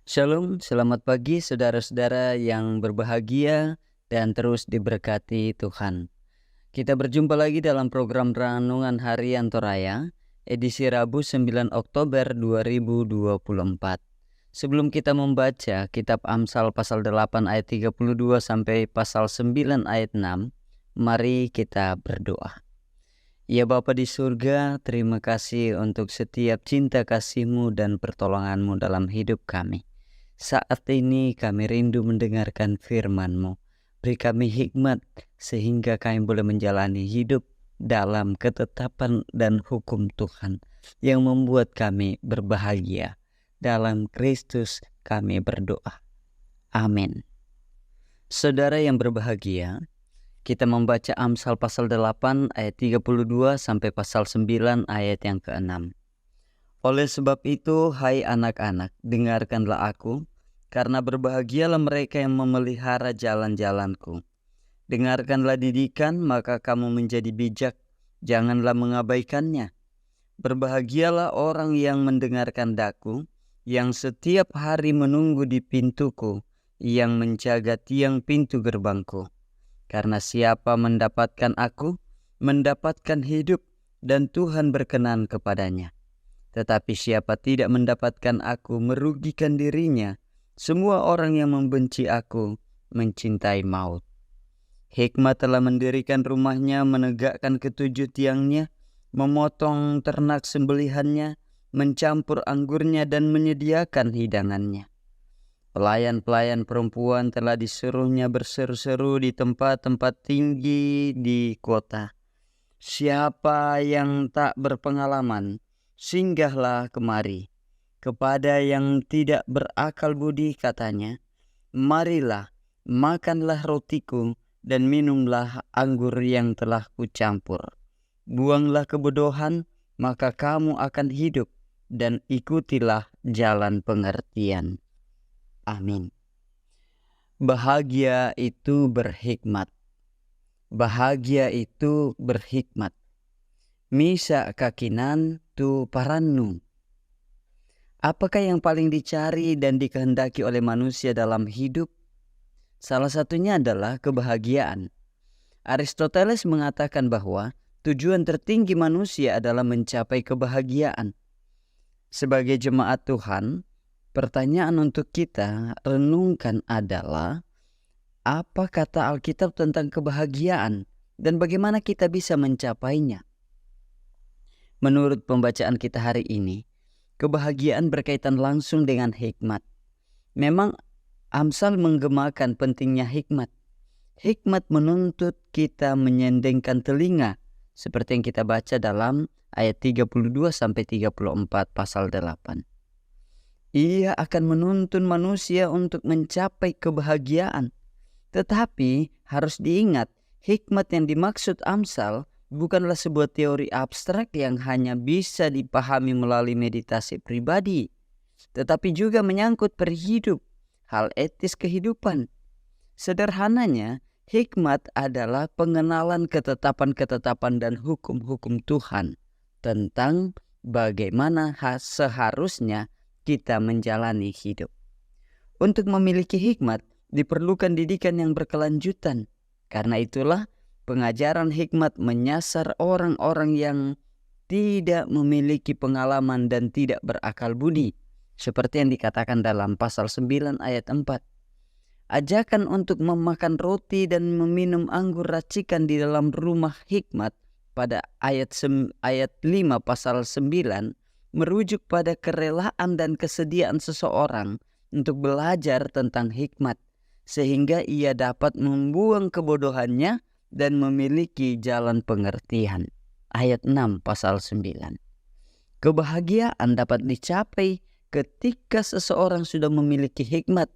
Shalom, selamat pagi saudara-saudara yang berbahagia dan terus diberkati Tuhan. Kita berjumpa lagi dalam program Renungan Harian Toraya, edisi Rabu 9 Oktober 2024. Sebelum kita membaca kitab Amsal pasal 8 ayat 32 sampai pasal 9 ayat 6, mari kita berdoa. Ya Bapa di surga, terima kasih untuk setiap cinta kasih-Mu dan pertolongan-Mu dalam hidup kami. Saat ini kami rindu mendengarkan firman-Mu. Beri kami hikmat sehingga kami boleh menjalani hidup dalam ketetapan dan hukum Tuhan yang membuat kami berbahagia. Dalam Kristus kami berdoa. Amin. Saudara yang berbahagia, kita membaca Amsal pasal 8 ayat 32 sampai pasal 9 ayat yang ke-6. Oleh sebab itu, hai anak-anak, dengarkanlah aku, karena berbahagialah mereka yang memelihara jalan-jalanku. Dengarkanlah didikan, maka kamu menjadi bijak, janganlah mengabaikannya. Berbahagialah orang yang mendengarkan daku, yang setiap hari menunggu di pintuku, yang menjaga tiang pintu gerbangku. Karena siapa mendapatkan aku, mendapatkan hidup, dan Tuhan berkenan kepadanya. Tetapi siapa tidak mendapatkan aku merugikan dirinya. Semua orang yang membenci aku mencintai maut. Hikmat telah mendirikan rumahnya, menegakkan ketujuh tiangnya, memotong ternak sembelihannya, mencampur anggurnya dan menyediakan hidangannya. Pelayan-pelayan perempuan telah disuruhnya berseru-seru di tempat-tempat tinggi di kota. Siapa yang tak berpengalaman, singgahlah kemari. Kepada yang tidak berakal budi katanya, marilah, makanlah rotiku dan minumlah anggur yang telah kucampur. Buanglah kebodohan, maka kamu akan hidup, dan ikutilah jalan pengertian. Amin. Bahagia itu berhikmat. Bahagia itu berhikmat. Misa kakinan tu parannu. Apakah yang paling dicari dan dikehendaki oleh manusia dalam hidup? Salah satunya adalah kebahagiaan. Aristoteles mengatakan bahwa tujuan tertinggi manusia adalah mencapai kebahagiaan. Sebagai jemaat Tuhan, pertanyaan untuk kita renungkan adalah, apa kata Alkitab tentang kebahagiaan dan bagaimana kita bisa mencapainya? Menurut pembacaan kita hari ini, kebahagiaan berkaitan langsung dengan hikmat. Memang Amsal menggemakan pentingnya hikmat. Hikmat menuntut kita menyendengkan telinga, seperti yang kita baca dalam ayat 32 sampai 34 pasal 8. Ia akan menuntun manusia untuk mencapai kebahagiaan. Tetapi harus diingat, hikmat yang dimaksud Amsal bukanlah sebuah teori abstrak yang hanya bisa dipahami melalui meditasi pribadi, tetapi juga menyangkut perhidup, hal etis kehidupan. Sederhananya, hikmat adalah pengenalan ketetapan-ketetapan dan hukum-hukum Tuhan tentang bagaimana seharusnya kita menjalani hidup. Untuk memiliki hikmat, diperlukan didikan yang berkelanjutan. Karena itulah, pengajaran hikmat menyasar orang-orang yang tidak memiliki pengalaman dan tidak berakal budi, seperti yang dikatakan dalam pasal 9 ayat 4. Ajakan untuk memakan roti dan meminum anggur racikan di dalam rumah hikmat pada ayat 5 pasal 9 merujuk pada kerelaan dan kesediaan seseorang untuk belajar tentang hikmat, sehingga ia dapat membuang kebodohannya dan memiliki jalan pengertian. Ayat 6 pasal 9. Kebahagiaan dapat dicapai ketika seseorang sudah memiliki hikmat,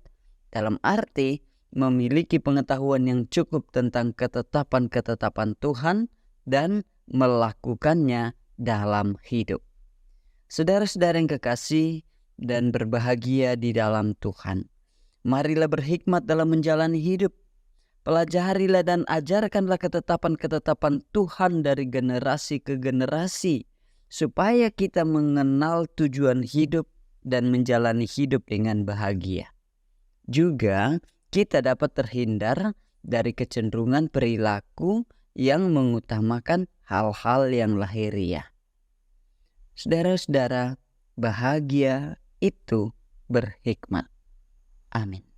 dalam arti memiliki pengetahuan yang cukup tentang ketetapan-ketetapan Tuhan dan melakukannya dalam hidup. Saudara-saudara yang kekasih dan berbahagia di dalam Tuhan, marilah berhikmat dalam menjalani hidup. Pelajarilah dan ajarkanlah ketetapan-ketetapan Tuhan dari generasi ke generasi, supaya kita mengenal tujuan hidup dan menjalani hidup dengan bahagia. Juga kita dapat terhindar dari kecenderungan perilaku yang mengutamakan hal-hal yang lahiriah. Saudara-saudara, bahagia itu berhikmat. Amin.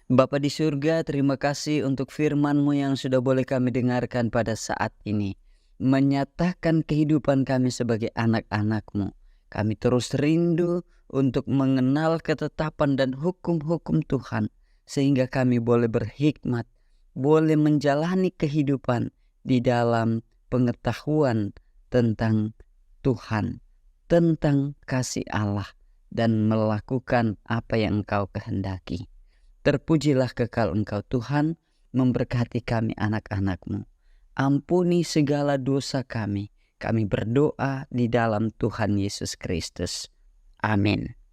Bapa di surga, terima kasih untuk firman-Mu yang sudah boleh kami dengarkan pada saat ini. Menyatakan kehidupan kami sebagai anak-anak-Mu. Kami terus rindu untuk mengenal ketetapan dan hukum-hukum Tuhan. Sehingga kami boleh berhikmat, boleh menjalani kehidupan di dalam pengetahuan tentang Tuhan, tentang kasih Allah, dan melakukan apa yang Engkau kehendaki. Terpujilah kekal Engkau Tuhan, memberkati kami anak-anak-Mu. Ampuni segala dosa kami. Kami berdoa di dalam Tuhan Yesus Kristus. Amin.